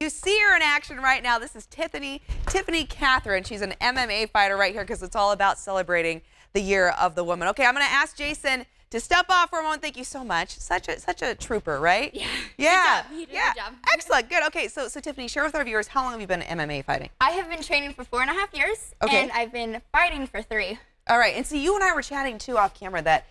You see her in action right now. This is Tiffany Catherine. She's an MMA fighter right here because it's all about celebrating the Year of the Woman. Okay, I'm going to ask Jason to step off for a moment. Thank you so much. Such a trooper, right? Yeah. Yeah. Good job. You did yeah. a good job. Excellent. Good. Okay, so Tiffany, share with our viewers, how long have you been MMA fighting? I have been training for 4.5 years, Okay. and I've been fighting for 3. All right, and so you and I were chatting too off camera that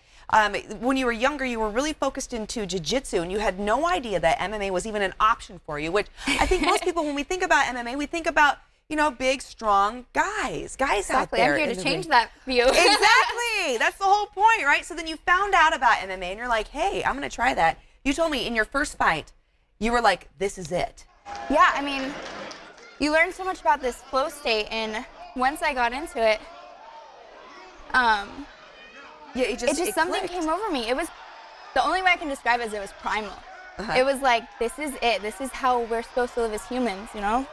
when you were younger, you were really focused into jiu-jitsu, and you had no idea that MMA was even an option for you, which I think most people, when we think about MMA, we think about, you know, big, strong guys out there. I'm here to change that view. Exactly. That's the whole point, right? So then you found out about MMA, and you're like, hey, I'm going to try that. You told me in your first fight, you were like, this is it. Yeah, I mean, you learn so much about this flow state, and once I got into it, yeah, it just something clicked. came over me. It was the only way I can describe it is it was primal. It was like, this is it. This is how we're supposed to live as humans, you know?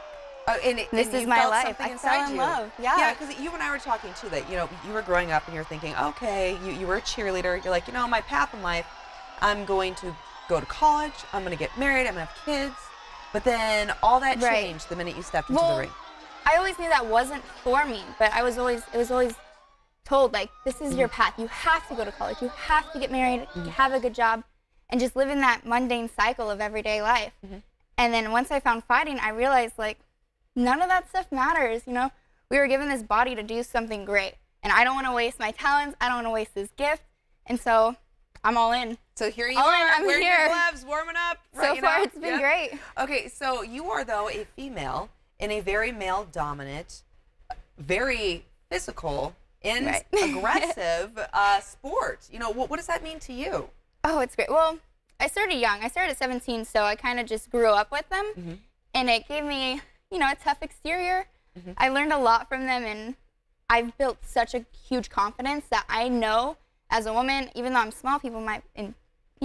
This is my life. I fell in love. Yeah. Yeah, because you and I were talking too that, you know, you were growing up and you're thinking, okay, you were a cheerleader. You're like, you know, my path in life, I'm going to go to college. I'm going to get married. I'm going to have kids. But then all that changed the minute you stepped into the ring. I always knew that wasn't for me, but it was always told, like, this is your path. You have to go to college. You have to get married, have a good job, and just live in that mundane cycle of everyday life. And then once I found fighting, I realized, like, none of that stuff matters, you know? We were given this body to do something great, and I don't want to waste my talents. I don't want to waste this gift, and so I'm all in. So here you are, I'm wearing here. your gloves, warming up. Right, So far, it's been great. Okay, so you are, though, a female in a very male-dominant, very physical, and aggressive sport. You know, what does that mean to you? Oh, it's great. Well, I started young. I started at 17, so I kind of just grew up with them, and it gave me, you know, a tough exterior. I learned a lot from them, and I've built such a huge confidence that I know as a woman, even though I'm small, people might, you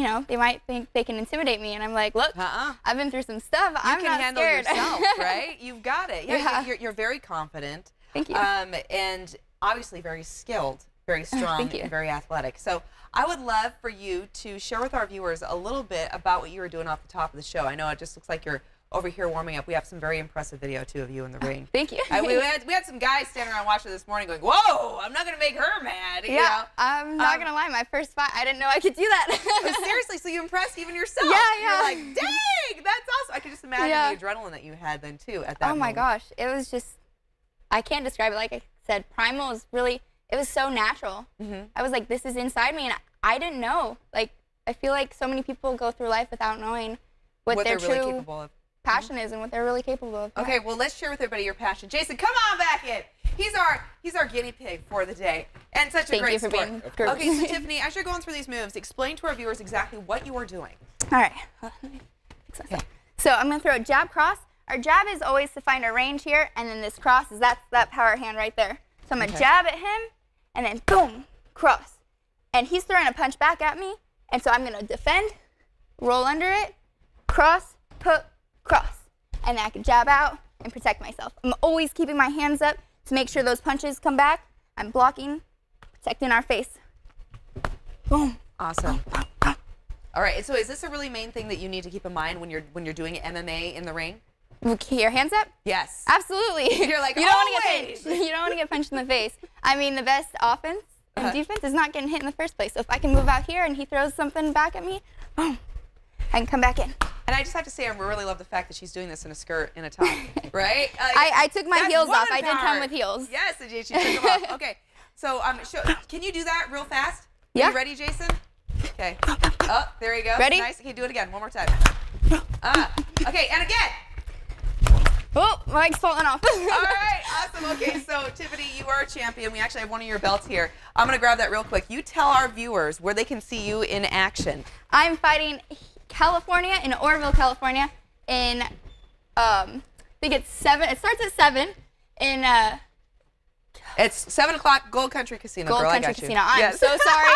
know, they might think they can intimidate me, and I'm like, look, I've been through some stuff. I'm not handle scared. yourself, right? You've got it. Yeah, you're very confident. Thank you. And obviously very skilled, very strong, and very athletic. So I would love for you to share with our viewers a little bit about what you were doing off the top of the show. I know it just looks like you're over here warming up. We have some very impressive video, too, of you in the ring. Thank you. We had some guys standing around watching this morning going, whoa, I'm not going to make her mad. You know? I'm not going to lie. My first fight, I didn't know I could do that. Seriously, so you impressed even yourself. Yeah. You're like, dang, that's awesome. I could just imagine the adrenaline that you had then, too, at that moment. Oh, my gosh. It was just, I can't describe it. Like I said, primal is really, it was so natural. I was like, this is inside me, and I didn't know. Like, I feel like so many people go through life without knowing what their they're really true capable of. passion is and what they're really capable of. Okay, well, let's share with everybody your passion. Jason, come on back in. He's our guinea pig for the day, and such a great sport. Thank you for being Okay, so Tiffany, as you're going through these moves, explain to our viewers exactly what you are doing. All right. So I'm going to throw a jab cross. Our jab is always to find a range here, and then this cross is that power hand right there. So I'm going to jab at him, and then boom, cross. And he's throwing a punch back at me, and so I'm going to defend, roll under it, cross, hook, cross. And then I can jab out and protect myself. I'm always keeping my hands up to make sure those punches come back. I'm blocking, protecting our face. Boom. Awesome. All right, so is this a really main thing that you need to keep in mind when you're doing MMA in the ring? Your hands up? Yes. Absolutely. You're like, you don't want to get punched. You don't want to get punched in the face. I mean, the best offense and defense is not getting hit in the first place. So if I can move out here and he throws something back at me, boom, I can come back in. And I just have to say, I really love the fact that she's doing this in a skirt and a top, right? I took my heels off. I did come with heels. Yes, she took them off. Okay, so can you do that real fast? Yeah. Are you ready, Jason? Okay. Oh, there you go. Ready? Nice. Okay, do it again. One more time. Okay, and again. Oh, my leg's falling off. All right, awesome. Okay, so Tiffany, you are a champion. We actually have one of your belts here. I'm going to grab that real quick. You tell our viewers where they can see you in action. I'm fighting California, in Oroville, California, in, I think it's 7, it starts at 7, in, It's 7 o'clock, Gold Country Casino. Gold girl, Country I got you. Casino. I'm Yes. so sorry.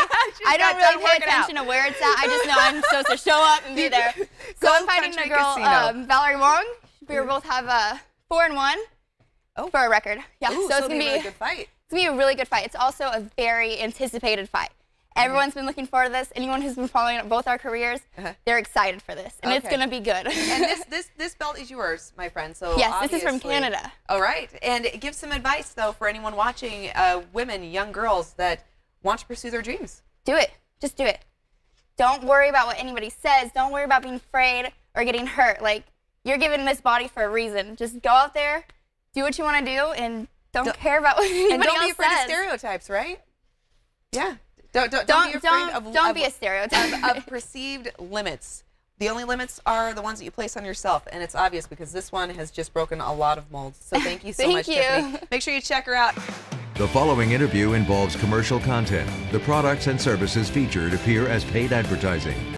I don't really pay attention out. to where it's at. I just know I'm supposed to show up and be there. So I'm fighting Country the girl, Casino. Valerie Wong. We both have 4-1 for a record. Yeah, Ooh, so it's it'll gonna be a really good fight. It's gonna be a really good fight. It's also a very anticipated fight. Everyone's been looking forward to this. Anyone who's been following both our careers, they're excited for this, and it's gonna be good. And this belt is yours, my friend. So yes, this is from Canada. All right, and give some advice though for anyone watching, women, young girls that want to pursue their dreams. Do it. Just do it. Don't worry about what anybody says. Don't worry about being afraid or getting hurt. Like, you're given this body for a reason. Just go out there, do what you want to do, and don't care about what anybody else says. And don't be afraid of stereotypes, right? Yeah. Don't be afraid of don't be a stereotype. of perceived limits. The only limits are the ones that you place on yourself, and it's obvious because this one has just broken a lot of molds. So thank you so much, Tiffany. Make sure you check her out. The following interview involves commercial content. The products and services featured appear as paid advertising.